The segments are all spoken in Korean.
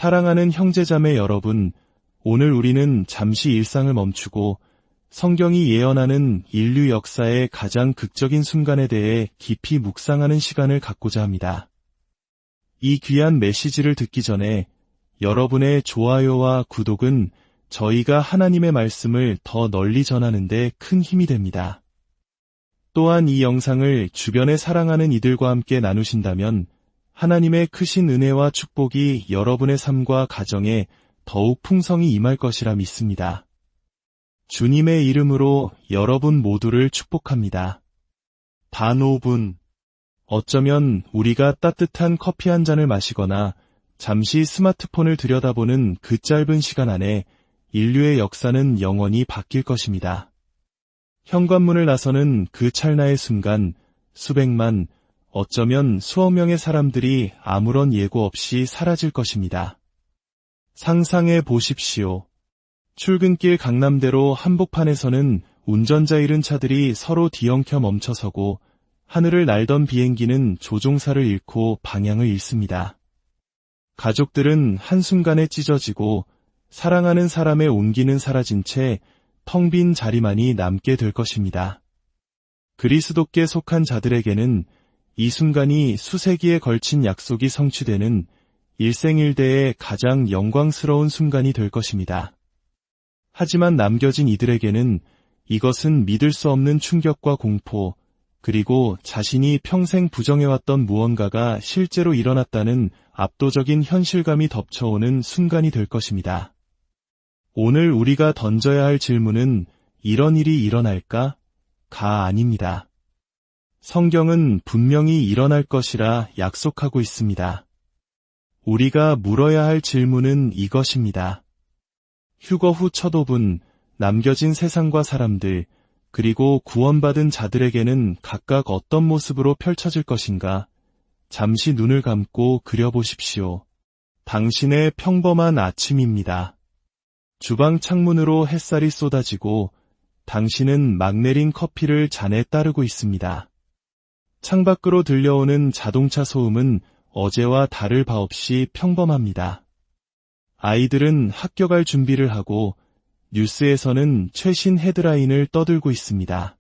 사랑하는 형제자매 여러분, 오늘 우리는 잠시 일상을 멈추고 성경이 예언하는 인류 역사의 가장 극적인 순간에 대해 깊이 묵상하는 시간을 갖고자 합니다. 이 귀한 메시지를 듣기 전에 여러분의 좋아요와 구독은 저희가 하나님의 말씀을 더 널리 전하는 데 큰 힘이 됩니다. 또한 이 영상을 주변에 사랑하는 이들과 함께 나누신다면 하나님의 크신 은혜와 축복이 여러분의 삶과 가정에 더욱 풍성히 임할 것이라 믿습니다. 주님의 이름으로 여러분 모두를 축복합니다. 단 5분. 어쩌면 우리가 따뜻한 커피 한 잔을 마시거나 잠시 스마트폰을 들여다보는 그 짧은 시간 안에 인류의 역사는 영원히 바뀔 것입니다. 현관문을 나서는 그 찰나의 순간 수백만, 어쩌면 수억 명의 사람들이 아무런 예고 없이 사라질 것입니다. 상상해 보십시오. 출근길 강남대로 한복판에서는 운전자 잃은 차들이 서로 뒤엉켜 멈춰서고 하늘을 날던 비행기는 조종사를 잃고 방향을 잃습니다. 가족들은 한순간에 찢어지고 사랑하는 사람의 온기는 사라진 채 텅 빈 자리만이 남게 될 것입니다. 그리스도께 속한 자들에게는 이 순간이 수세기에 걸친 약속이 성취되는 일생일대의 가장 영광스러운 순간이 될 것입니다. 하지만 남겨진 이들에게는 이것은 믿을 수 없는 충격과 공포, 그리고 자신이 평생 부정해왔던 무언가가 실제로 일어났다는 압도적인 현실감이 덮쳐오는 순간이 될 것입니다. 오늘 우리가 던져야 할 질문은 이런 일이 일어날까? 가 아닙니다. 성경은 분명히 일어날 것이라 약속하고 있습니다. 우리가 물어야 할 질문은 이것입니다. 휴거 후 첫 5분, 남겨진 세상과 사람들, 그리고 구원받은 자들에게는 각각 어떤 모습으로 펼쳐질 것인가? 잠시 눈을 감고 그려보십시오. 당신의 평범한 아침입니다. 주방 창문으로 햇살이 쏟아지고 당신은 막 내린 커피를 잔에 따르고 있습니다. 창밖으로 들려오는 자동차 소음은 어제와 다를 바 없이 평범합니다. 아이들은 학교 갈 준비를 하고 뉴스에서는 최신 헤드라인을 떠들고 있습니다.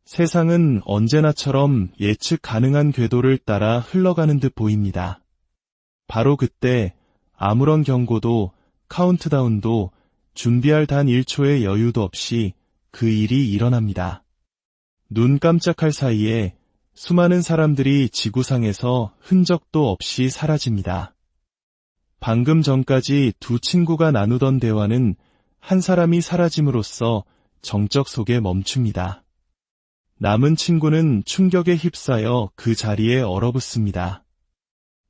세상은 언제나처럼 예측 가능한 궤도를 따라 흘러가는 듯 보입니다. 바로 그때 아무런 경고도 카운트다운도 준비할 단 1초의 여유도 없이 그 일이 일어납니다. 눈 깜짝할 사이에 수많은 사람들이 지구상에서 흔적도 없이 사라집니다. 방금 전까지 두 친구가 나누던 대화는 한 사람이 사라짐으로써 정적 속에 멈춥니다. 남은 친구는 충격에 휩싸여 그 자리에 얼어붙습니다.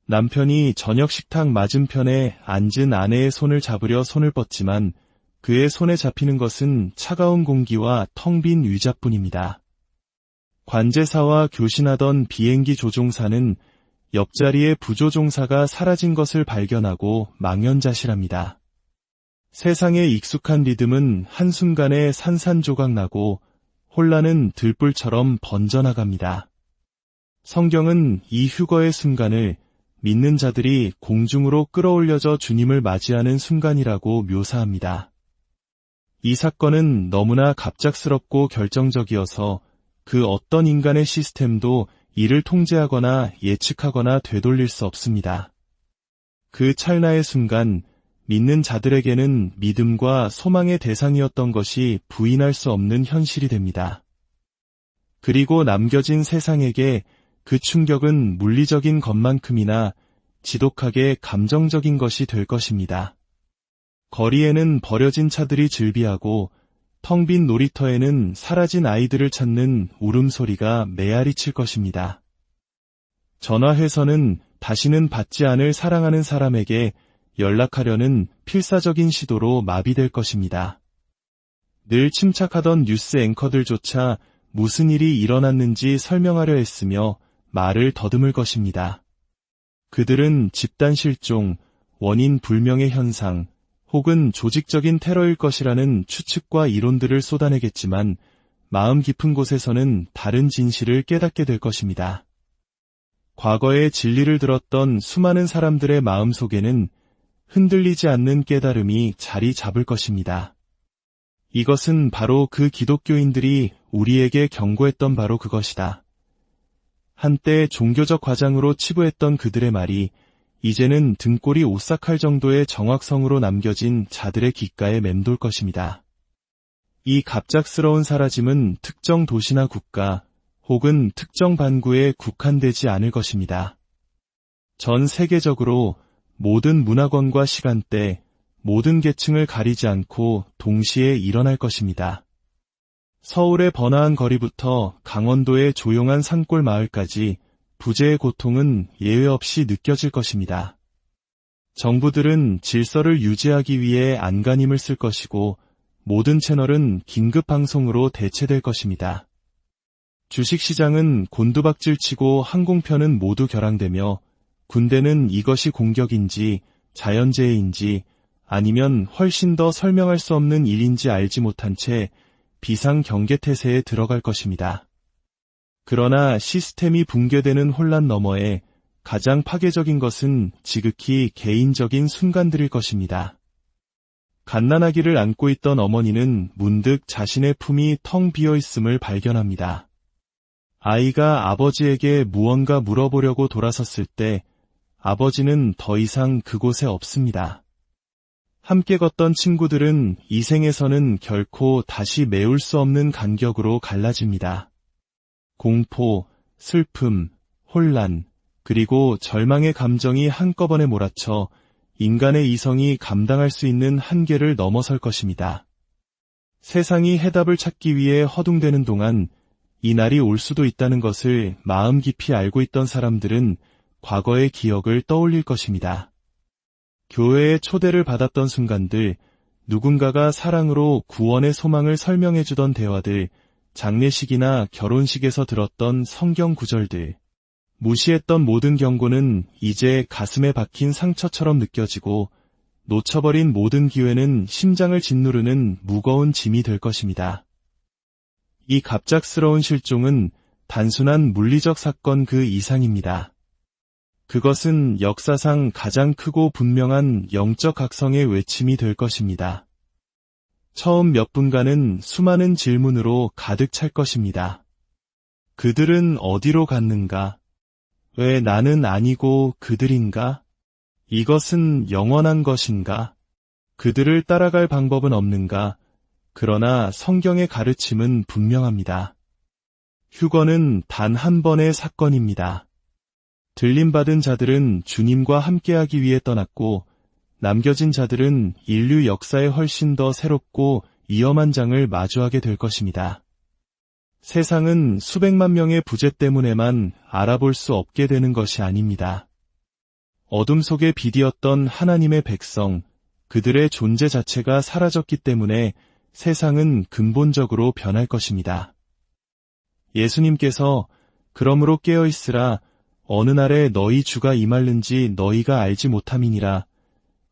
남편이 저녁 식탁 맞은편에 앉은 아내의 손을 잡으려 손을 뻗지만 그의 손에 잡히는 것은 차가운 공기와 텅 빈 의자뿐입니다. 관제사와 교신하던 비행기 조종사는 옆자리의 부조종사가 사라진 것을 발견하고 망연자실합니다. 세상의 익숙한 리듬은 한순간에 산산조각나고 혼란은 들불처럼 번져나갑니다. 성경은 이 휴거의 순간을 믿는 자들이 공중으로 끌어올려져 주님을 맞이하는 순간이라고 묘사합니다. 이 사건은 너무나 갑작스럽고 결정적이어서 그 어떤 인간의 시스템도 이를 통제하거나 예측하거나 되돌릴 수 없습니다. 그 찰나의 순간, 믿는 자들에게는 믿음과 소망의 대상이었던 것이 부인할 수 없는 현실이 됩니다. 그리고 남겨진 세상에게 그 충격은 물리적인 것만큼이나 지독하게 감정적인 것이 될 것입니다. 거리에는 버려진 차들이 즐비하고 텅 빈 놀이터에는 사라진 아이들을 찾는 울음소리가 메아리칠 것입니다. 전화해서는 다시는 받지 않을 사랑하는 사람에게 연락하려는 필사적인 시도로 마비될 것입니다. 늘 침착하던 뉴스 앵커들조차 무슨 일이 일어났는지 설명하려 했으며 말을 더듬을 것입니다. 그들은 집단 실종, 원인 불명의 현상, 혹은 조직적인 테러일 것이라는 추측과 이론들을 쏟아내겠지만 마음 깊은 곳에서는 다른 진실을 깨닫게 될 것입니다. 과거의 진리를 들었던 수많은 사람들의 마음 속에는 흔들리지 않는 깨달음이 자리 잡을 것입니다. 이것은 바로 그 기독교인들이 우리에게 경고했던 바로 그것이다. 한때 종교적 과장으로 치부했던 그들의 말이 이제는 등골이 오싹할 정도의 정확성으로 남겨진 자들의 귓가에 맴돌 것입니다. 이 갑작스러운 사라짐은 특정 도시나 국가 혹은 특정 반구에 국한되지 않을 것입니다. 전 세계적으로 모든 문화권과 시간대, 모든 계층을 가리지 않고 동시에 일어날 것입니다. 서울의 번화한 거리부터 강원도의 조용한 산골 마을까지 부재의 고통은 예외 없이 느껴질 것입니다. 정부들은 질서를 유지하기 위해 안간힘을 쓸 것이고 모든 채널은 긴급 방송으로 대체될 것입니다. 주식시장은 곤두박질치고 항공편은 모두 결항되며 군대는 이것이 공격인지 자연재해인지 아니면 훨씬 더 설명할 수 없는 일인지 알지 못한 채 비상경계태세에 들어갈 것입니다. 그러나 시스템이 붕괴되는 혼란 너머에 가장 파괴적인 것은 지극히 개인적인 순간들일 것입니다. 갓난아기를 안고 있던 어머니는 문득 자신의 품이 텅 비어 있음을 발견합니다. 아이가 아버지에게 무언가 물어보려고 돌아섰을 때 아버지는 더 이상 그곳에 없습니다. 함께 걷던 친구들은 이 생에서는 결코 다시 메울 수 없는 간격으로 갈라집니다. 공포, 슬픔, 혼란, 그리고 절망의 감정이 한꺼번에 몰아쳐 인간의 이성이 감당할 수 있는 한계를 넘어설 것입니다. 세상이 해답을 찾기 위해 허둥대는 동안 이 날이 올 수도 있다는 것을 마음 깊이 알고 있던 사람들은 과거의 기억을 떠올릴 것입니다. 교회의 초대를 받았던 순간들, 누군가가 사랑으로 구원의 소망을 설명해주던 대화들, 장례식이나 결혼식에서 들었던 성경 구절들, 무시했던 모든 경고는 이제 가슴에 박힌 상처처럼 느껴지고 놓쳐버린 모든 기회는 심장을 짓누르는 무거운 짐이 될 것입니다. 이 갑작스러운 실종은 단순한 물리적 사건 그 이상입니다. 그것은 역사상 가장 크고 분명한 영적 각성의 외침이 될 것입니다. 처음 몇 분간은 수많은 질문으로 가득 찰 것입니다. 그들은 어디로 갔는가? 왜 나는 아니고 그들인가? 이것은 영원한 것인가? 그들을 따라갈 방법은 없는가? 그러나 성경의 가르침은 분명합니다. 휴거는 단 한 번의 사건입니다. 들림받은 자들은 주님과 함께하기 위해 떠났고 남겨진 자들은 인류 역사에 훨씬 더 새롭고 위험한 장을 마주하게 될 것입니다. 세상은 수백만 명의 부재 때문에만 알아볼 수 없게 되는 것이 아닙니다. 어둠 속에 비디었던 하나님의 백성, 그들의 존재 자체가 사라졌기 때문에 세상은 근본적으로 변할 것입니다. 예수님께서 그러므로 깨어있으라 어느 날에 너희 주가 임하는지 너희가 알지 못함이니라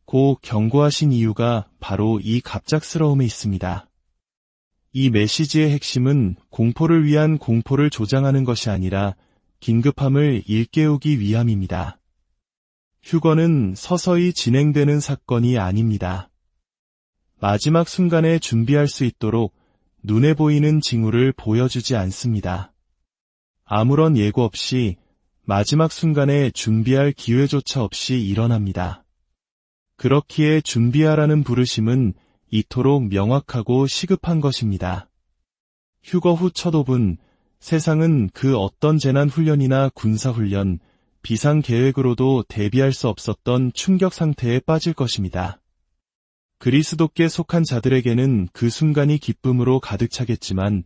고 경고하신 이유가 바로 이 갑작스러움에 있습니다. 이 메시지의 핵심은 공포를 위한 공포를 조장하는 것이 아니라 긴급함을 일깨우기 위함입니다. 휴거는 서서히 진행되는 사건이 아닙니다. 마지막 순간에 준비할 수 있도록 눈에 보이는 징후를 보여주지 않습니다. 아무런 예고 없이 마지막 순간에 준비할 기회조차 없이 일어납니다. 그렇기에 준비하라는 부르심은 이토록 명확하고 시급한 것입니다. 휴거 후 첫 5분, 세상은 그 어떤 재난훈련이나 군사훈련, 비상계획으로도 대비할 수 없었던 충격 상태에 빠질 것입니다. 그리스도께 속한 자들에게는 그 순간이 기쁨으로 가득 차겠지만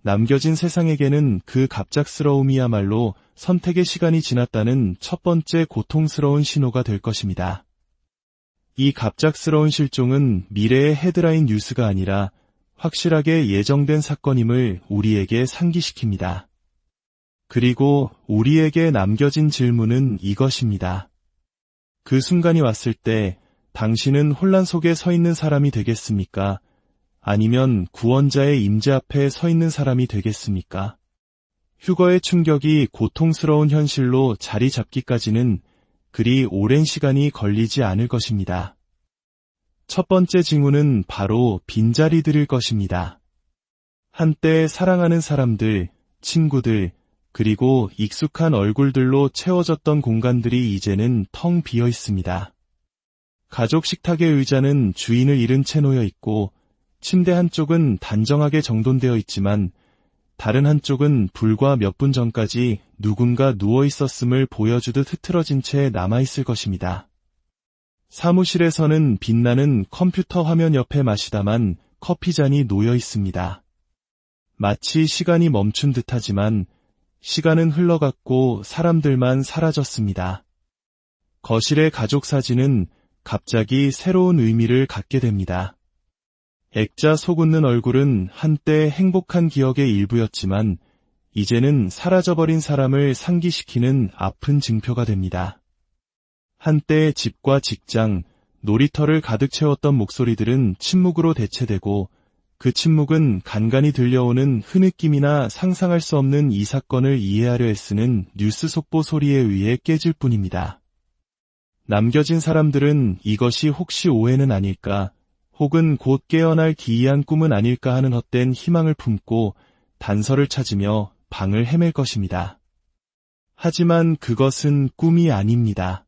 남겨진 세상에게는 그 갑작스러움이야말로 선택의 시간이 지났다는 첫 번째 고통스러운 신호가 될 것입니다. 이 갑작스러운 실종은 미래의 헤드라인 뉴스가 아니라 확실하게 예정된 사건임을 우리에게 상기시킵니다. 그리고 우리에게 남겨진 질문은 이것입니다. 그 순간이 왔을 때 당신은 혼란 속에 서 있는 사람이 되겠습니까? 아니면 구원자의 임재 앞에 서 있는 사람이 되겠습니까? 휴거의 충격이 고통스러운 현실로 자리 잡기까지는 그리 오랜 시간이 걸리지 않을 것입니다. 첫 번째 징후는 바로 빈자리들일 것입니다. 한때 사랑하는 사람들, 친구들, 그리고 익숙한 얼굴들로 채워졌던 공간들이 이제는 텅 비어 있습니다. 가족 식탁의 의자는 주인을 잃은 채 놓여 있고, 침대 한쪽은 단정하게 정돈되어 있지만, 다른 한쪽은 불과 몇 분 전까지 누군가 누워 있었음을 보여주듯 흐트러진 채 남아있을 것입니다. 사무실에서는 빛나는 컴퓨터 화면 옆에 마시다만 커피잔이 놓여 있습니다. 마치 시간이 멈춘 듯하지만 시간은 흘러갔고 사람들만 사라졌습니다. 거실의 가족 사진은 갑자기 새로운 의미를 갖게 됩니다. 액자 속 웃는 얼굴은 한때 행복한 기억의 일부였지만 이제는 사라져버린 사람을 상기시키는 아픈 증표가 됩니다. 한때 집과 직장, 놀이터를 가득 채웠던 목소리들은 침묵으로 대체되고 그 침묵은 간간히 들려오는 흐느낌이나 상상할 수 없는 이 사건을 이해하려 애쓰는 뉴스 속보 소리에 의해 깨질 뿐입니다. 남겨진 사람들은 이것이 혹시 오해는 아닐까, 혹은 곧 깨어날 기이한 꿈은 아닐까 하는 헛된 희망을 품고 단서를 찾으며 방을 헤맬 것입니다. 하지만 그것은 꿈이 아닙니다.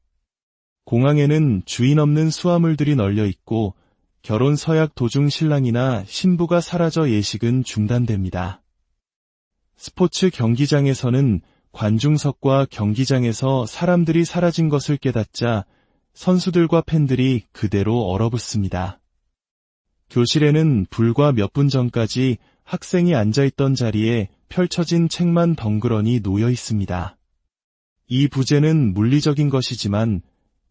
공항에는 주인 없는 수화물들이 널려 있고 결혼 서약 도중 신랑이나 신부가 사라져 예식은 중단됩니다. 스포츠 경기장에서는 관중석과 경기장에서 사람들이 사라진 것을 깨닫자 선수들과 팬들이 그대로 얼어붙습니다. 교실에는 불과 몇 분 전까지 학생이 앉아있던 자리에 펼쳐진 책만 덩그러니 놓여 있습니다. 이 부재는 물리적인 것이지만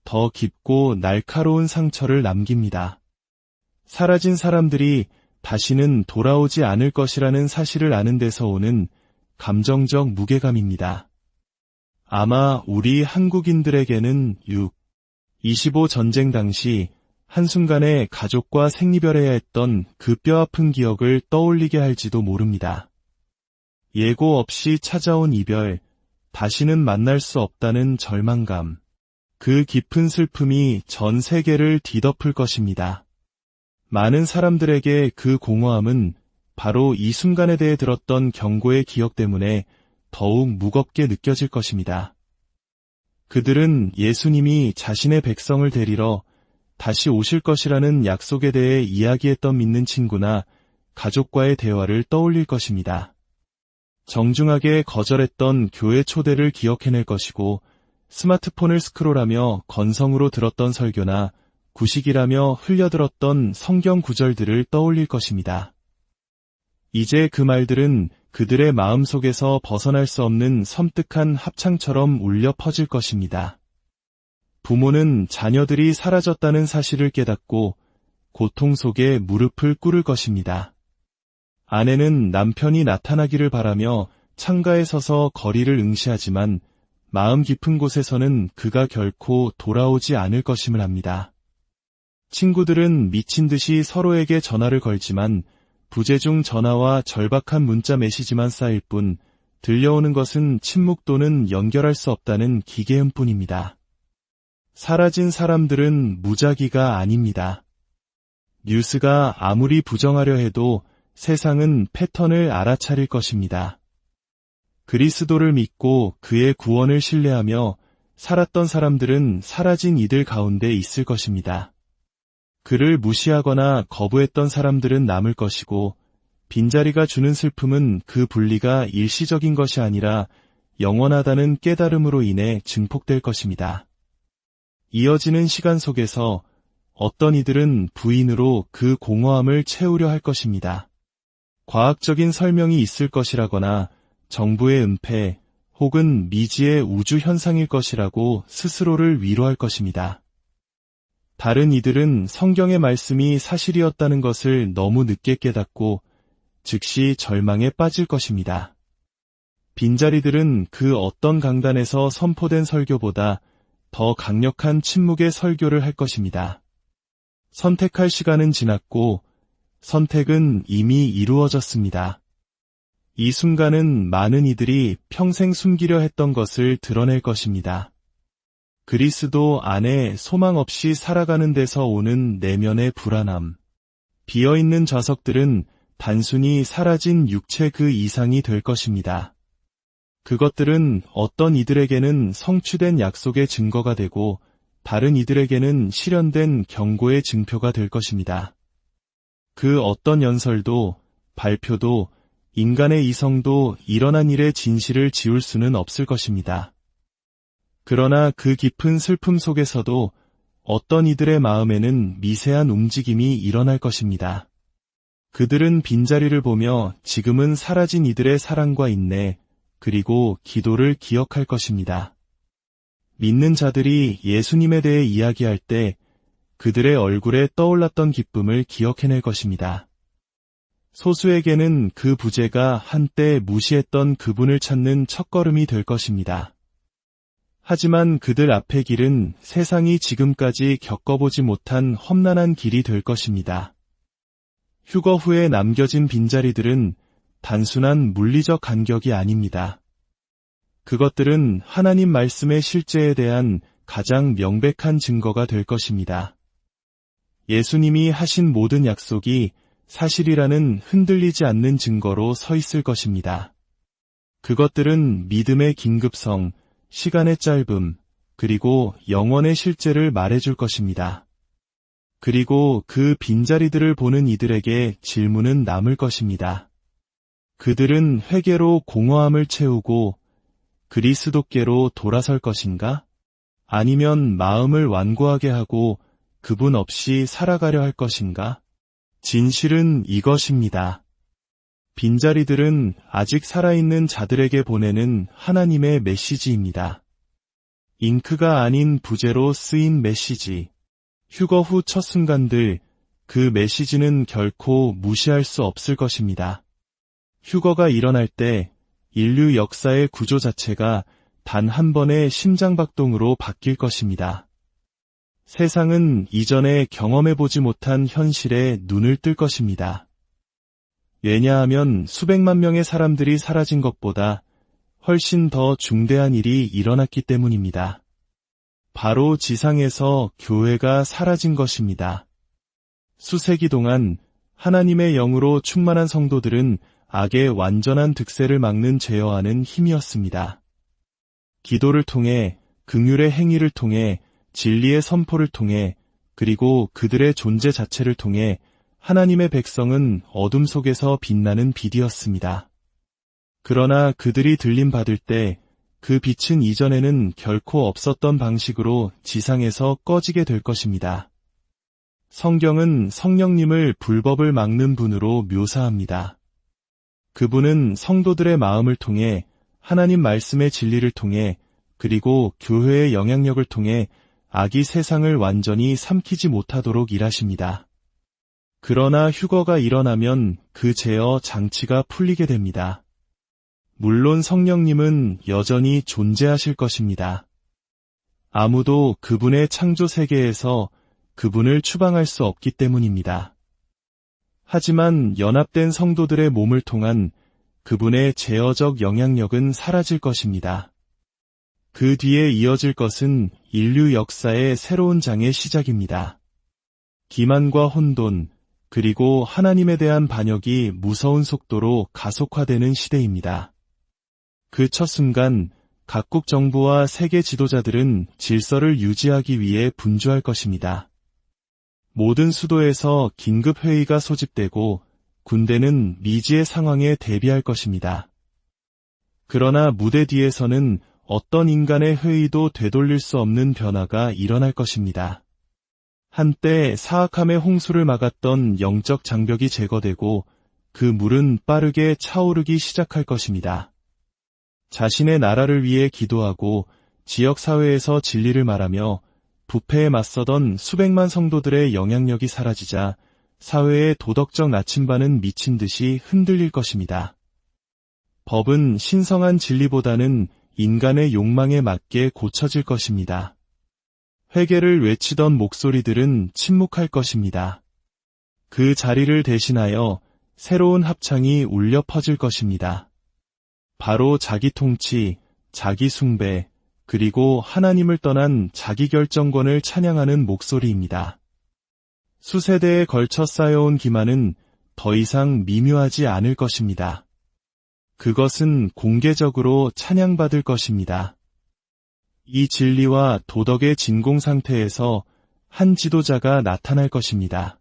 더 깊고 날카로운 상처를 남깁니다. 사라진 사람들이 다시는 돌아오지 않을 것이라는 사실을 아는 데서 오는 감정적 무게감입니다. 아마 우리 한국인들에게는 6.25 전쟁 당시 한순간에 가족과 생리별해야 했던 그 뼈아픈 기억을 떠올리게 할지도 모릅니다. 예고 없이 찾아온 이별, 다시는 만날 수 없다는 절망감, 그 깊은 슬픔이 전 세계를 뒤덮을 것입니다. 많은 사람들에게 그 공허함은 바로 이 순간에 대해 들었던 경고의 기억 때문에 더욱 무겁게 느껴질 것입니다. 그들은 예수님이 자신의 백성을 데리러 다시 오실 것이라는 약속에 대해 이야기했던 믿는 친구나 가족과의 대화를 떠올릴 것입니다. 정중하게 거절했던 교회 초대를 기억해낼 것이고 스마트폰을 스크롤하며 건성으로 들었던 설교나 구식이라며 흘려들었던 성경 구절들을 떠올릴 것입니다. 이제 그 말들은 그들의 마음속에서 벗어날 수 없는 섬뜩한 합창처럼 울려 퍼질 것입니다. 부모는 자녀들이 사라졌다는 사실을 깨닫고 고통 속에 무릎을 꿇을 것입니다. 아내는 남편이 나타나기를 바라며 창가에 서서 거리를 응시하지만 마음 깊은 곳에서는 그가 결코 돌아오지 않을 것임을 압니다. 친구들은 미친 듯이 서로에게 전화를 걸지만 부재중 전화와 절박한 문자 메시지만 쌓일 뿐 들려오는 것은 침묵 또는 연결할 수 없다는 기계음뿐입니다. 사라진 사람들은 무작위가 아닙니다. 뉴스가 아무리 부정하려 해도 세상은 패턴을 알아차릴 것입니다. 그리스도를 믿고 그의 구원을 신뢰하며 살았던 사람들은 사라진 이들 가운데 있을 것입니다. 그를 무시하거나 거부했던 사람들은 남을 것이고 빈자리가 주는 슬픔은 그 분리가 일시적인 것이 아니라 영원하다는 깨달음으로 인해 증폭될 것입니다. 이어지는 시간 속에서 어떤 이들은 부인으로 그 공허함을 채우려 할 것입니다. 과학적인 설명이 있을 것이라거나 정부의 은폐 혹은 미지의 우주 현상일 것이라고 스스로를 위로할 것입니다. 다른 이들은 성경의 말씀이 사실이었다는 것을 너무 늦게 깨닫고 즉시 절망에 빠질 것입니다. 빈자리들은 그 어떤 강단에서 선포된 설교보다 더 강력한 침묵의 설교를 할 것입니다. 선택할 시간은 지났고 선택은 이미 이루어졌습니다. 이 순간은 많은 이들이 평생 숨기려 했던 것을 드러낼 것입니다. 그리스도 안에 소망 없이 살아가는 데서 오는 내면의 불안함. 비어있는 좌석들은 단순히 사라진 육체 그 이상이 될 것입니다. 그것들은 어떤 이들에게는 성취된 약속의 증거가 되고 다른 이들에게는 실현된 경고의 증표가 될 것입니다. 그 어떤 연설도 발표도 인간의 이성도 일어난 일의 진실을 지울 수는 없을 것입니다. 그러나 그 깊은 슬픔 속에서도 어떤 이들의 마음에는 미세한 움직임이 일어날 것입니다. 그들은 빈자리를 보며 지금은 사라진 이들의 사랑과 인내, 그리고 기도를 기억할 것입니다. 믿는 자들이 예수님에 대해 이야기할 때 그들의 얼굴에 떠올랐던 기쁨을 기억해낼 것입니다. 소수에게는 그 부재가 한때 무시했던 그분을 찾는 첫걸음이 될 것입니다. 하지만 그들 앞의 길은 세상이 지금까지 겪어보지 못한 험난한 길이 될 것입니다. 휴거 후에 남겨진 빈자리들은 단순한 물리적 간격이 아닙니다. 그것들은 하나님 말씀의 실제에 대한 가장 명백한 증거가 될 것입니다. 예수님이 하신 모든 약속이 사실이라는 흔들리지 않는 증거로 서 있을 것입니다. 그것들은 믿음의 긴급성, 시간의 짧음, 그리고 영원의 실제를 말해줄 것입니다. 그리고 그 빈자리들을 보는 이들에게 질문은 남을 것입니다. 그들은 회개로 공허함을 채우고 그리스도께로 돌아설 것인가? 아니면 마음을 완고하게 하고 그분 없이 살아가려 할 것인가? 진실은 이것입니다. 빈자리들은 아직 살아있는 자들에게 보내는 하나님의 메시지입니다. 잉크가 아닌 부재로 쓰인 메시지. 휴거 후 첫 순간들, 그 메시지는 결코 무시할 수 없을 것입니다. 휴거가 일어날 때 인류 역사의 구조 자체가 단 한 번의 심장박동으로 바뀔 것입니다. 세상은 이전에 경험해보지 못한 현실에 눈을 뜰 것입니다. 왜냐하면 수백만 명의 사람들이 사라진 것보다 훨씬 더 중대한 일이 일어났기 때문입니다. 바로 지상에서 교회가 사라진 것입니다. 수세기 동안 하나님의 영으로 충만한 성도들은 악의 완전한 득세를 막는 제어하는 힘이었습니다. 기도를 통해, 긍휼의 행위를 통해, 진리의 선포를 통해, 그리고 그들의 존재 자체를 통해 하나님의 백성은 어둠 속에서 빛나는 빛이었습니다. 그러나 그들이 들림받을 때 그 빛은 이전에는 결코 없었던 방식으로 지상에서 꺼지게 될 것입니다. 성경은 성령님을 불법을 막는 분으로 묘사합니다. 그분은 성도들의 마음을 통해 하나님 말씀의 진리를 통해 그리고 교회의 영향력을 통해 악이 세상을 완전히 삼키지 못하도록 일하십니다. 그러나 휴거가 일어나면 그 제어 장치가 풀리게 됩니다. 물론 성령님은 여전히 존재하실 것입니다. 아무도 그분의 창조 세계에서 그분을 추방할 수 없기 때문입니다. 하지만 연합된 성도들의 몸을 통한 그분의 제어적 영향력은 사라질 것입니다. 그 뒤에 이어질 것은 인류 역사의 새로운 장의 시작입니다. 기만과 혼돈, 그리고 하나님에 대한 반역이 무서운 속도로 가속화되는 시대입니다. 그 첫 순간 각국 정부와 세계 지도자들은 질서를 유지하기 위해 분주할 것입니다. 모든 수도에서 긴급 회의가 소집되고 군대는 미지의 상황에 대비할 것입니다. 그러나 무대 뒤에서는 어떤 인간의 회의도 되돌릴 수 없는 변화가 일어날 것입니다. 한때 사악함의 홍수를 막았던 영적 장벽이 제거되고 그 물은 빠르게 차오르기 시작할 것입니다. 자신의 나라를 위해 기도하고 지역사회에서 진리를 말하며 부패에 맞서던 수백만 성도들의 영향력이 사라지자 사회의 도덕적 나침반은 미친 듯이 흔들릴 것입니다. 법은 신성한 진리보다는 인간의 욕망에 맞게 고쳐질 것입니다. 회개를 외치던 목소리들은 침묵할 것입니다. 그 자리를 대신하여 새로운 합창이 울려 퍼질 것입니다. 바로 자기 통치, 자기 숭배, 그리고 하나님을 떠난 자기 결정권을 찬양하는 목소리입니다. 수세대에 걸쳐 쌓여온 기만은 더 이상 미묘하지 않을 것입니다. 그것은 공개적으로 찬양받을 것입니다. 이 진리와 도덕의 진공 상태에서 한 지도자가 나타날 것입니다.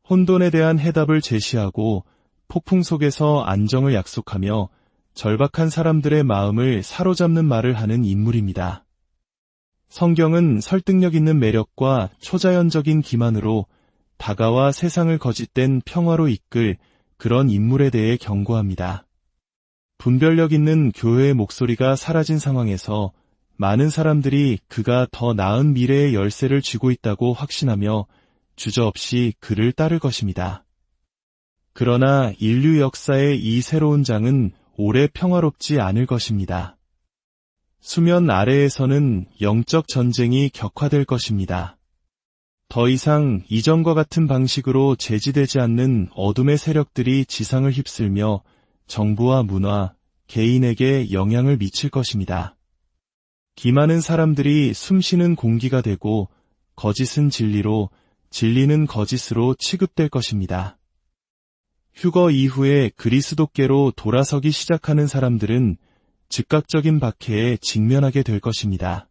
혼돈에 대한 해답을 제시하고 폭풍 속에서 안정을 약속하며 절박한 사람들의 마음을 사로잡는 말을 하는 인물입니다. 성경은 설득력 있는 매력과 초자연적인 기만으로 다가와 세상을 거짓된 평화로 이끌 그런 인물에 대해 경고합니다. 분별력 있는 교회의 목소리가 사라진 상황에서 많은 사람들이 그가 더 나은 미래의 열쇠를 쥐고 있다고 확신하며 주저없이 그를 따를 것입니다. 그러나 인류 역사의 이 새로운 장은 오래 평화롭지 않을 것입니다. 수면 아래에서는 영적 전쟁이 격화될 것입니다. 더 이상 이전과 같은 방식으로 제지되지 않는 어둠의 세력들이 지상을 휩쓸며 정부와 문화, 개인에게 영향을 미칠 것입니다. 기많은 사람들이 숨쉬는 공기가 되고 거짓은 진리로, 진리는 거짓으로 취급될 것입니다. 휴거 이후에 그리스도께로 돌아서기 시작하는 사람들은 즉각적인 박해에 직면하게 될 것입니다.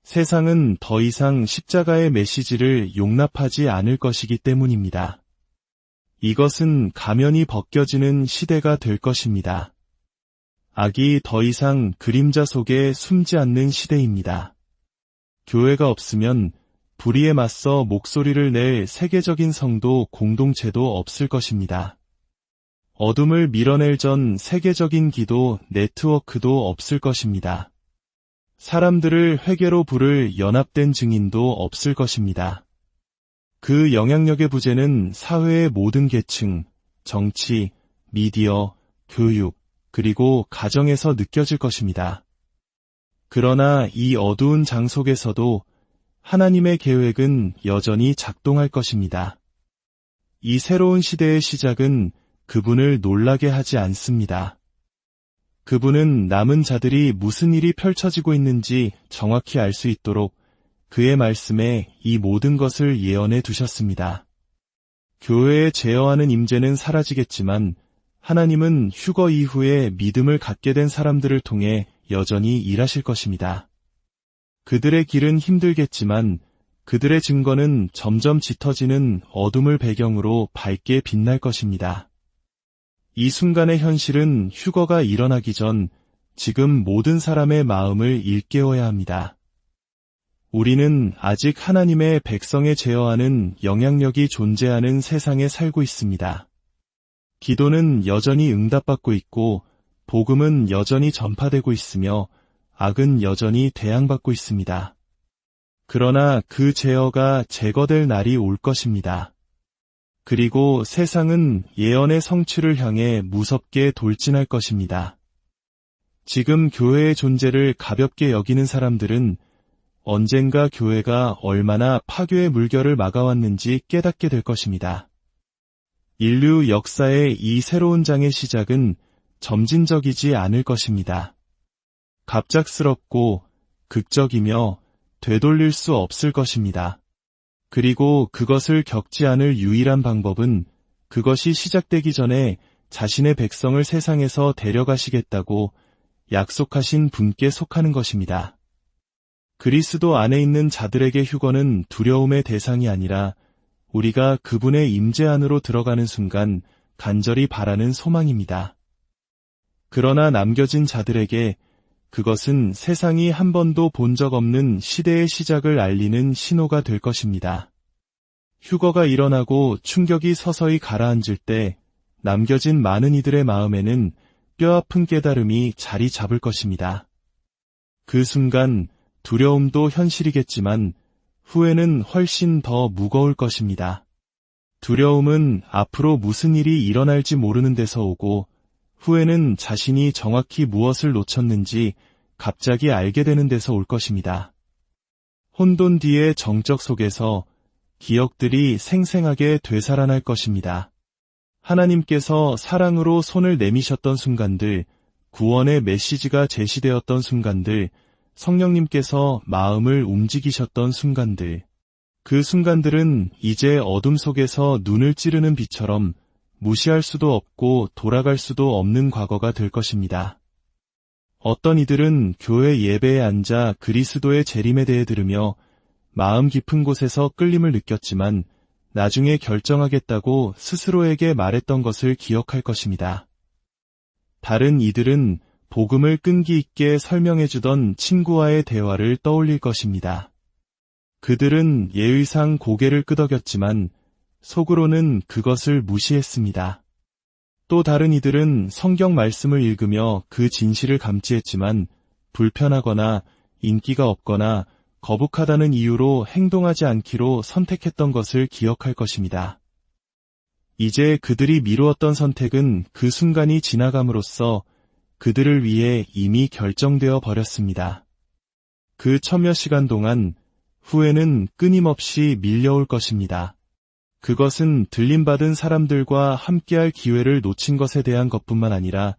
세상은 더 이상 십자가의 메시지를 용납하지 않을 것이기 때문입니다. 이것은 가면이 벗겨지는 시대가 될 것입니다. 악이 더 이상 그림자 속에 숨지 않는 시대입니다. 교회가 없으면 불의에 맞서 목소리를 낼 세계적인 성도 공동체도 없을 것입니다. 어둠을 밀어낼 전 세계적인 기도 네트워크도 없을 것입니다. 사람들을 회개로 부를 연합된 증인도 없을 것입니다. 그 영향력의 부재는 사회의 모든 계층, 정치, 미디어, 교육, 그리고 가정에서 느껴질 것입니다. 그러나 이 어두운 장 속에서도 하나님의 계획은 여전히 작동할 것입니다. 이 새로운 시대의 시작은 그분을 놀라게 하지 않습니다. 그분은 남은 자들이 무슨 일이 펼쳐지고 있는지 정확히 알 수 있도록 그의 말씀에 이 모든 것을 예언해 두셨습니다. 교회에 제어하는 임재는 사라지겠지만 하나님은 휴거 이후에 믿음을 갖게 된 사람들을 통해 여전히 일하실 것입니다. 그들의 길은 힘들겠지만 그들의 증거는 점점 짙어지는 어둠을 배경으로 밝게 빛날 것입니다. 이 순간의 현실은 휴거가 일어나기 전 지금 모든 사람의 마음을 일깨워야 합니다. 우리는 아직 하나님의 백성에 제어하는 영향력이 존재하는 세상에 살고 있습니다. 기도는 여전히 응답받고 있고 복음은 여전히 전파되고 있으며 악은 여전히 대항받고 있습니다. 그러나 그 제어가 제거될 날이 올 것입니다. 그리고 세상은 예언의 성취를 향해 무섭게 돌진할 것입니다. 지금 교회의 존재를 가볍게 여기는 사람들은 언젠가 교회가 얼마나 파괴의 물결을 막아왔는지 깨닫게 될 것입니다. 인류 역사의 이 새로운 장의 시작은 점진적이지 않을 것입니다. 갑작스럽고 극적이며 되돌릴 수 없을 것입니다. 그리고 그것을 겪지 않을 유일한 방법은 그것이 시작되기 전에 자신의 백성을 세상에서 데려가시겠다고 약속하신 분께 속하는 것입니다. 그리스도 안에 있는 자들에게 휴거는 두려움의 대상이 아니라 우리가 그분의 임재 안으로 들어가는 순간 간절히 바라는 소망입니다. 그러나 남겨진 자들에게 그것은 세상이 한 번도 본 적 없는 시대의 시작을 알리는 신호가 될 것입니다. 휴거가 일어나고 충격이 서서히 가라앉을 때 남겨진 많은 이들의 마음에는 뼈아픈 깨달음이 자리 잡을 것입니다. 그 순간 두려움도 현실이겠지만 후회는 훨씬 더 무거울 것입니다. 두려움은 앞으로 무슨 일이 일어날지 모르는 데서 오고 후회는 자신이 정확히 무엇을 놓쳤는지 갑자기 알게 되는 데서 올 것입니다. 혼돈 뒤의 정적 속에서 기억들이 생생하게 되살아날 것입니다. 하나님께서 사랑으로 손을 내미셨던 순간들, 구원의 메시지가 제시되었던 순간들, 성령님께서 마음을 움직이셨던 순간들. 그 순간들은 이제 어둠 속에서 눈을 찌르는 빛처럼 무시할 수도 없고 돌아갈 수도 없는 과거가 될 것입니다. 어떤 이들은 교회 예배에 앉아 그리스도의 재림에 대해 들으며 마음 깊은 곳에서 끌림을 느꼈지만 나중에 결정하겠다고 스스로에게 말했던 것을 기억할 것입니다. 다른 이들은 복음을 끈기 있게 설명해주던 친구와의 대화를 떠올릴 것입니다. 그들은 예의상 고개를 끄덕였지만 속으로는 그것을 무시했습니다. 또 다른 이들은 성경 말씀을 읽으며 그 진실을 감지했지만 불편하거나 인기가 없거나 거북하다는 이유로 행동하지 않기로 선택했던 것을 기억할 것입니다. 이제 그들이 미루었던 선택은 그 순간이 지나감으로써 그들을 위해 이미 결정되어 버렸습니다. 그 첨여 시간 동안 후회는 끊임없이 밀려올 것입니다. 그것은 들림받은 사람들과 함께할 기회를 놓친 것에 대한 것뿐만 아니라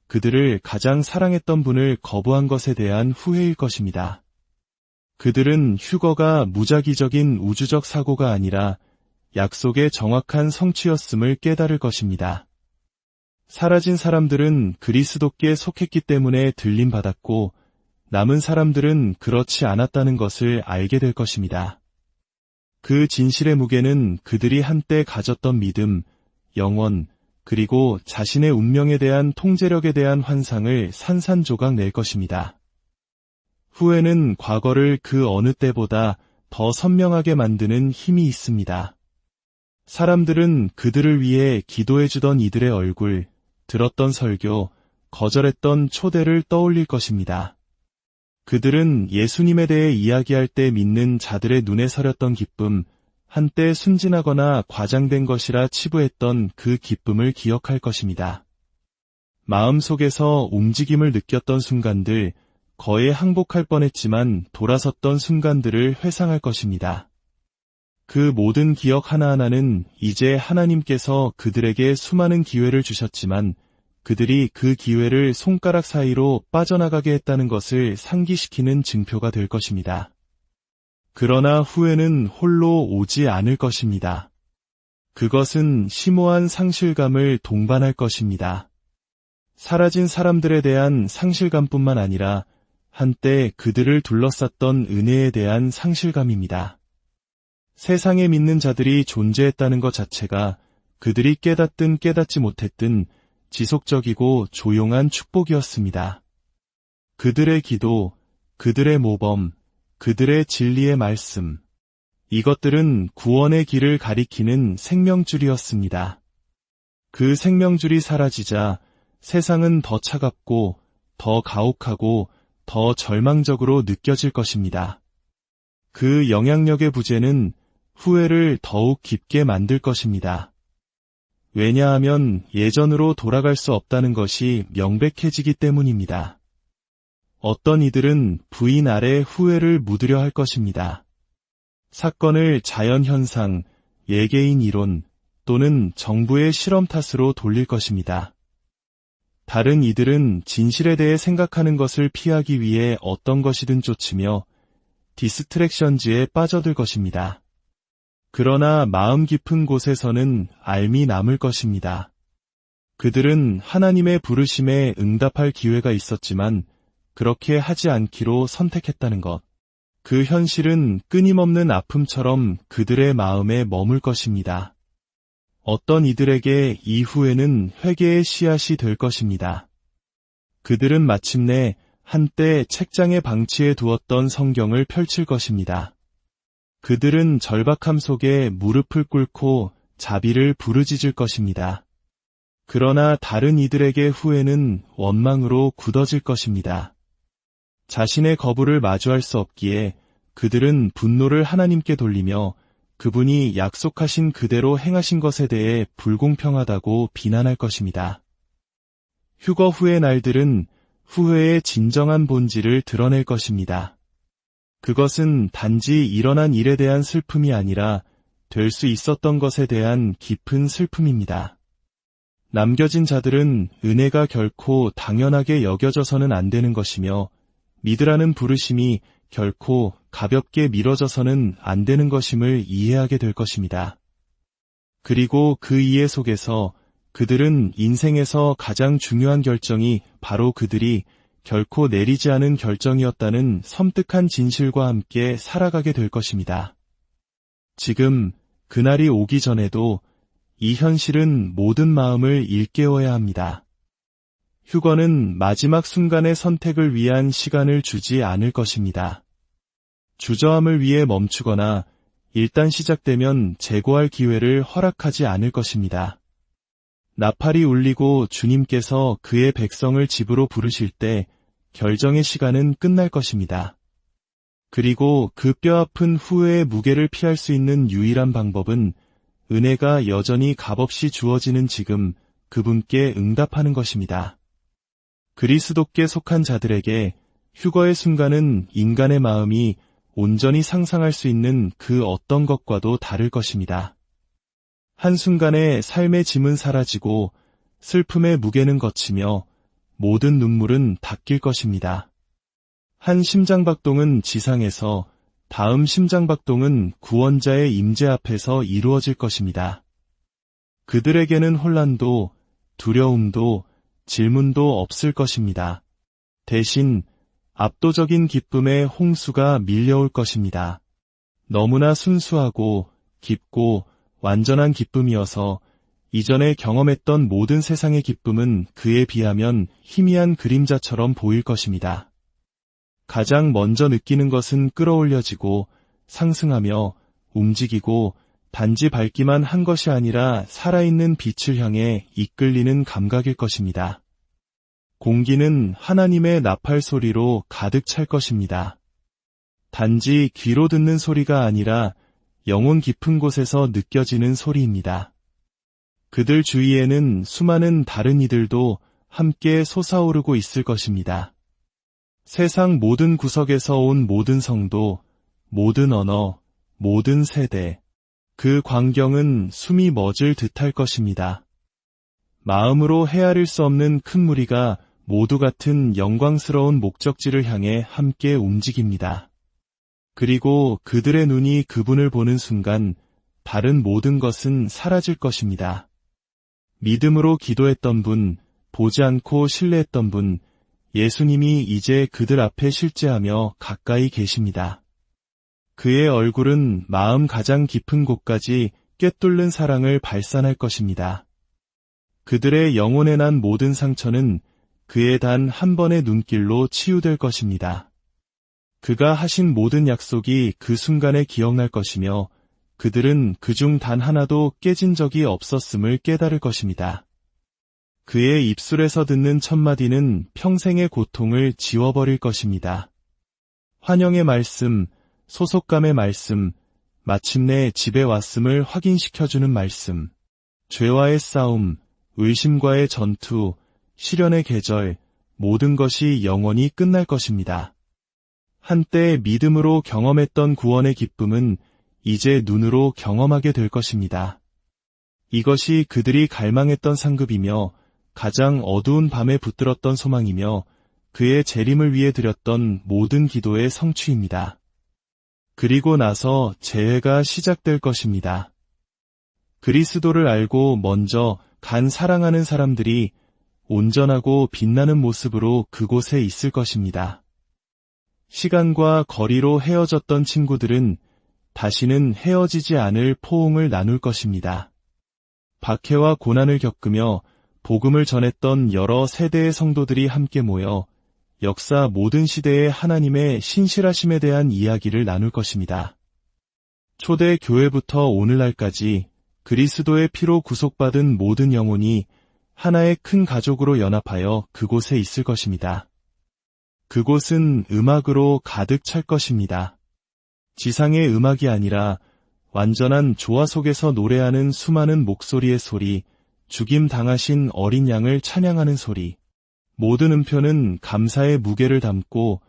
그들을 가장 사랑했던 분을 거부한 것에 대한 후회일 것입니다. 그들은 휴거가 무작위적인 우주적 사고가 아니라 약속의 정확한 성취였음을 깨달을 것입니다. 사라진 사람들은 그리스도께 속했기 때문에 들림받았고 남은 사람들은 그렇지 않았다는 것을 알게 될 것입니다. 그 진실의 무게는 그들이 한때 가졌던 믿음, 영원, 그리고 자신의 운명에 대한 통제력에 대한 환상을 산산조각 낼 것입니다. 후회는 과거를 그 어느 때보다 더 선명하게 만드는 힘이 있습니다. 사람들은 그들을 위해 기도해주던 이들의 얼굴, 들었던 설교, 거절했던 초대를 떠올릴 것입니다. 그들은 예수님에 대해 이야기할 때 믿는 자들의 눈에 서렸던 기쁨, 한때 순진하거나 과장된 것이라 치부했던 그 기쁨을 기억할 것입니다. 마음속에서 움직임을 느꼈던 순간들, 거의 항복할 뻔했지만 돌아섰던 순간들을 회상할 것입니다. 그 모든 기억 하나하나는 이제 하나님께서 그들에게 수많은 기회를 주셨지만 그들이 그 기회를 손가락 사이로 빠져나가게 했다는 것을 상기시키는 증표가 될 것입니다. 그러나 후회는 홀로 오지 않을 것입니다. 그것은 심오한 상실감을 동반할 것입니다. 사라진 사람들에 대한 상실감뿐만 아니라 한때 그들을 둘러쌌던 은혜에 대한 상실감입니다. 세상에 믿는 자들이 존재했다는 것 자체가 그들이 깨닫든 깨닫지 못했든 지속적이고 조용한 축복이었습니다. 그들의 기도, 그들의 모범, 그들의 진리의 말씀, 이것들은 구원의 길을 가리키는 생명줄이었습니다. 그 생명줄이 사라지자 세상은 더 차갑고 더 가혹하고 더 절망적으로 느껴질 것입니다. 그 영향력의 부재는 후회를 더욱 깊게 만들 것입니다. 왜냐하면 예전으로 돌아갈 수 없다는 것이 명백해지기 때문입니다. 어떤 이들은 부인 아래 후회를 묻으려 할 것입니다. 사건을 자연현상, 예개인 이론 또는 정부의 실험 탓으로 돌릴 것입니다. 다른 이들은 진실에 대해 생각하는 것을 피하기 위해 어떤 것이든 쫓으며 디스트랙션즈에 빠져들 것입니다. 그러나 마음 깊은 곳에서는 알미 남을 것입니다. 그들은 하나님의 부르심에 응답할 기회가 있었지만 그렇게 하지 않기로 선택했다는 것. 그 현실은 끊임없는 아픔처럼 그들의 마음에 머물 것입니다. 어떤 이들에게 이후에는 회개의 씨앗이 될 것입니다. 그들은 마침내 한때 책장에 방치해 두었던 성경을 펼칠 것입니다. 그들은 절박함 속에 무릎을 꿇고 자비를 부르짖을 것입니다. 그러나 다른 이들에게 후회는 원망으로 굳어질 것입니다. 자신의 거부를 마주할 수 없기에 그들은 분노를 하나님께 돌리며 그분이 약속하신 그대로 행하신 것에 대해 불공평하다고 비난할 것입니다. 휴거 후의 날들은 후회의 진정한 본질을 드러낼 것입니다. 그것은 단지 일어난 일에 대한 슬픔이 아니라 될 수 있었던 것에 대한 깊은 슬픔입니다. 남겨진 자들은 은혜가 결코 당연하게 여겨져서는 안 되는 것이며 믿으라는 부르심이 결코 가볍게 미뤄져서는 안 되는 것임을 이해하게 될 것입니다. 그리고 그 이해 속에서 그들은 인생에서 가장 중요한 결정이 바로 그들이 결코 내리지 않은 결정이었다는 섬뜩한 진실과 함께 살아가게 될 것입니다. 지금 그날이 오기 전에도 이 현실은 모든 마음을 일깨워야 합니다. 휴거는 마지막 순간의 선택을 위한 시간을 주지 않을 것입니다. 주저함을 위해 멈추거나 일단 시작되면 재고할 기회를 허락하지 않을 것입니다. 나팔이 울리고 주님께서 그의 백성을 집으로 부르실 때 결정의 시간은 끝날 것입니다. 그리고 그 뼈아픈 후회의 무게를 피할 수 있는 유일한 방법은 은혜가 여전히 값없이 주어지는 지금 그분께 응답하는 것입니다. 그리스도께 속한 자들에게 휴거의 순간은 인간의 마음이 온전히 상상할 수 있는 그 어떤 것과도 다를 것입니다. 한순간에 삶의 짐은 사라지고 슬픔의 무게는 걷히며 모든 눈물은 닦일 것입니다. 한 심장박동은 지상에서, 다음 심장박동은 구원자의 임재 앞에서 이루어질 것입니다. 그들에게는 혼란도, 두려움도, 질문도 없을 것입니다. 대신 압도적인 기쁨의 홍수가 밀려올 것입니다. 너무나 순수하고 깊고 완전한 기쁨이어서 이전에 경험했던 모든 세상의 기쁨은 그에 비하면 희미한 그림자처럼 보일 것입니다. 가장 먼저 느끼는 것은 끌어올려지고 상승하며 움직이고 단지 밟기만 한 것이 아니라 살아있는 빛을 향해 이끌리는 감각일 것입니다. 공기는 하나님의 나팔 소리로 가득 찰 것입니다. 단지 귀로 듣는 소리가 아니라 영혼 깊은 곳에서 느껴지는 소리입니다. 그들 주위에는 수많은 다른 이들도 함께 솟아오르고 있을 것입니다. 세상 모든 구석에서 온 모든 성도, 모든 언어, 모든 세대, 그 광경은 숨이 멎을 듯할 것입니다. 마음으로 헤아릴 수 없는 큰 무리가 모두 같은 영광스러운 목적지를 향해 함께 움직입니다. 그리고 그들의 눈이 그분을 보는 순간 다른 모든 것은 사라질 것입니다. 믿음으로 기도했던 분, 보지 않고 신뢰했던 분, 예수님이 이제 그들 앞에 실제하며 가까이 계십니다. 그의 얼굴은 마음 가장 깊은 곳까지 꿰뚫는 사랑을 발산할 것입니다. 그들의 영혼에 난 모든 상처는 그의 단 한 번의 눈길로 치유될 것입니다. 그가 하신 모든 약속이 그 순간에 기억날 것이며 그들은 그중 단 하나도 깨진 적이 없었음을 깨달을 것입니다. 그의 입술에서 듣는 첫마디는 평생의 고통을 지워버릴 것입니다. 환영의 말씀, 소속감의 말씀, 마침내 집에 왔음을 확인시켜주는 말씀, 죄와의 싸움, 의심과의 전투, 시련의 계절, 모든 것이 영원히 끝날 것입니다. 한때 믿음으로 경험했던 구원의 기쁨은 이제 눈으로 경험하게 될 것입니다. 이것이 그들이 갈망했던 상급이며 가장 어두운 밤에 붙들었던 소망이며 그의 재림을 위해 드렸던 모든 기도의 성취입니다. 그리고 나서 재회가 시작될 것입니다. 그리스도를 알고 먼저 간 사랑하는 사람들이 온전하고 빛나는 모습으로 그곳에 있을 것입니다. 시간과 거리로 헤어졌던 친구들은 다시는 헤어지지 않을 포옹을 나눌 것입니다. 박해와 고난을 겪으며 복음을 전했던 여러 세대의 성도들이 함께 모여 역사 모든 시대의 하나님의 신실하심에 대한 이야기를 나눌 것입니다. 초대 교회부터 오늘날까지 그리스도의 피로 구속받은 모든 영혼이 하나의 큰 가족으로 연합하여 그곳에 있을 것입니다. 그곳은 음악으로 가득 찰 것입니다. 지상의 음악이 아니라 완전한 조화 속에서 노래하는 수많은 목소리의 소리, 죽임 당하신 어린 양을 찬양하는 소리, 모든 음표는 감사의 무게를 담고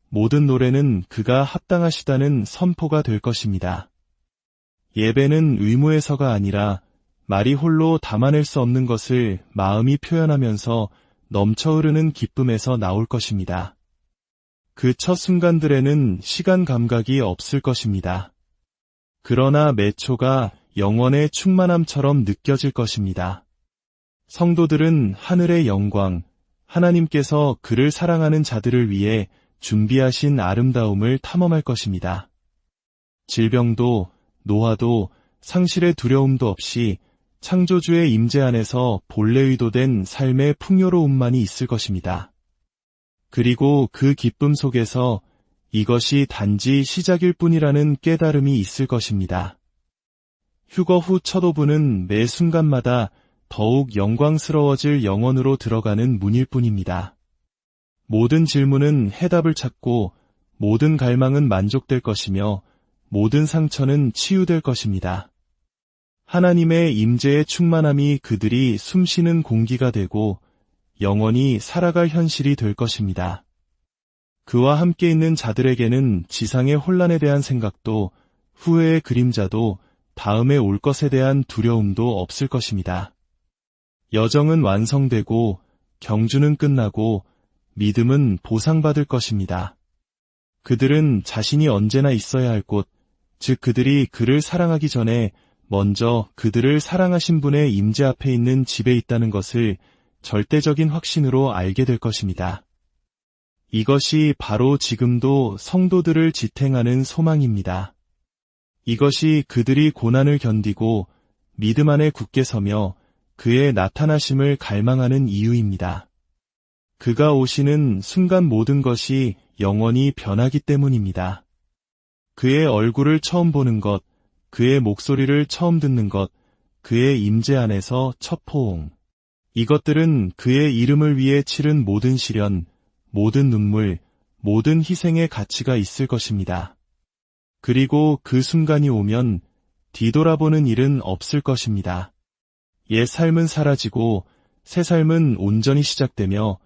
모든 노래는 그가 합당하시다는 선포가 될 것입니다. 예배는 의무에서가 아니라 말이 홀로 담아낼 수 없는 것을 마음이 표현하면서 넘쳐 흐르는 기쁨에서 나올 것입니다. 그 첫 순간들에는 시간 감각이 없을 것입니다. 그러나 매 초가 영원의 충만함처럼 느껴질 것입니다. 성도들은 하늘의 영광, 하나님께서 그를 사랑하는 자들을 위해 준비하신 아름다움을 탐험할 것입니다. 질병도, 노화도, 상실의 두려움도 없이 창조주의 임재 안에서 본래 의도된 삶의 풍요로움만이 있을 것입니다. 그리고 그 기쁨 속에서 이것이 단지 시작일 뿐이라는 깨달음이 있을 것입니다. 휴거 후 첫 5분은 매 순간마다 더욱 영광스러워질 영혼으로 들어가는 문일 뿐입니다. 모든 질문은 해답을 찾고 모든 갈망은 만족될 것이며 모든 상처는 치유될 것입니다. 하나님의 임재의 충만함이 그들이 숨쉬는 공기가 되고 영원히 살아갈 현실이 될 것입니다. 그와 함께 있는 자들에게는 지상의 혼란에 대한 생각도 후회의 그림자도 다음에 올 것에 대한 두려움도 없을 것입니다. 여정은 완성되고 경주는 끝나고 믿음은 보상받을 것입니다. 그들은 자신이 언제나 있어야 할 곳, 즉 그들이 그를 사랑하기 전에 먼저 그들을 사랑하신 분의 임재 앞에 있는 집에 있다는 것을 절대적인 확신으로 알게 될 것입니다. 이것이 바로 지금도 성도들을 지탱하는 소망입니다. 이것이 그들이 고난을 견디고 믿음 안에 굳게 서며 그의 나타나심을 갈망하는 이유입니다. 그가 오시는 순간 모든 것이 영원히 변하기 때문입니다. 그의 얼굴을 처음 보는 것, 그의 목소리를 처음 듣는 것, 그의 임재 안에서 첫 포옹. 이것들은 그의 이름을 위해 치른 모든 시련, 모든 눈물, 모든 희생의 가치가 있을 것입니다. 그리고 그 순간이 오면 뒤돌아보는 일은 없을 것입니다. 옛 삶은 사라지고 새 삶은 온전히 시작되며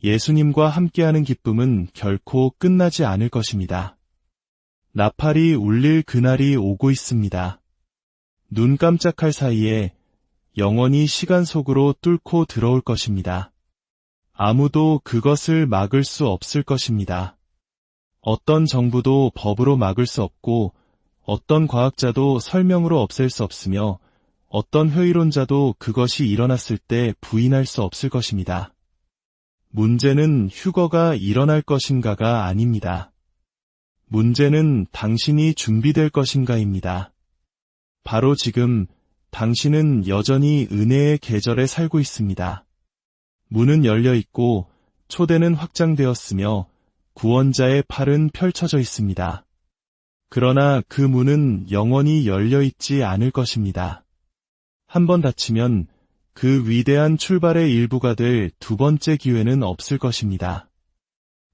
예수님과 함께하는 기쁨은 결코 끝나지 않을 것입니다. 나팔이 울릴 그날이 오고 있습니다. 눈 깜짝할 사이에 영원히 시간 속으로 뚫고 들어올 것입니다. 아무도 그것을 막을 수 없을 것입니다. 어떤 정부도 법으로 막을 수 없고 어떤 과학자도 설명으로 없앨 수 없으며 어떤 회의론자도 그것이 일어났을 때 부인할 수 없을 것입니다. 문제는 휴거가 일어날 것인가가 아닙니다. 문제는 당신이 준비될 것인가입니다. 바로 지금 당신은 여전히 은혜의 계절에 살고 있습니다. 문은 열려 있고 초대는 확장되었으며 구원자의 팔은 펼쳐져 있습니다. 그러나 그 문은 영원히 열려 있지 않을 것입니다. 한번 닫히면 그 위대한 출발의 일부가 될 두 번째 기회는 없을 것입니다.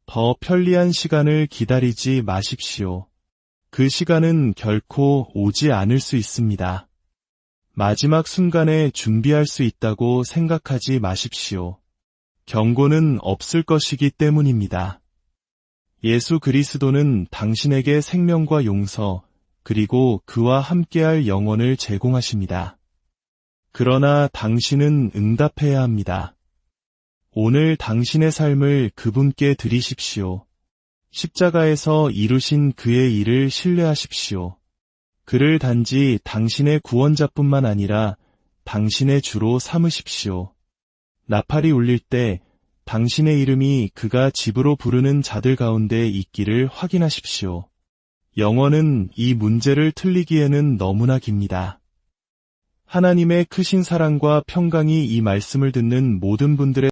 더 편리한 시간을 기다리지 마십시오. 그 시간은 결코 오지 않을 수 있습니다. 마지막 순간에 준비할 수 있다고 생각하지 마십시오. 경고는 없을 것이기 때문입니다. 예수 그리스도는 당신에게 생명과 용서, 그리고 그와 함께할 영혼을 제공하십니다. 그러나 당신은 응답해야 합니다. 오늘 당신의 삶을 그분께 드리십시오. 십자가에서 이루신 그의 일을 신뢰하십시오. 그를 단지 당신의 구원자뿐만 아니라 당신의 주로 삼으십시오. 나팔이 울릴 때 당신의 이름이 그가 집으로 부르는 자들 가운데 있기를 확인하십시오. 영원은 이 문제를 틀리기에는 너무나 깁니다. 하나님의 크신 사랑과 평강이 이 말씀을 듣는 모든 분들의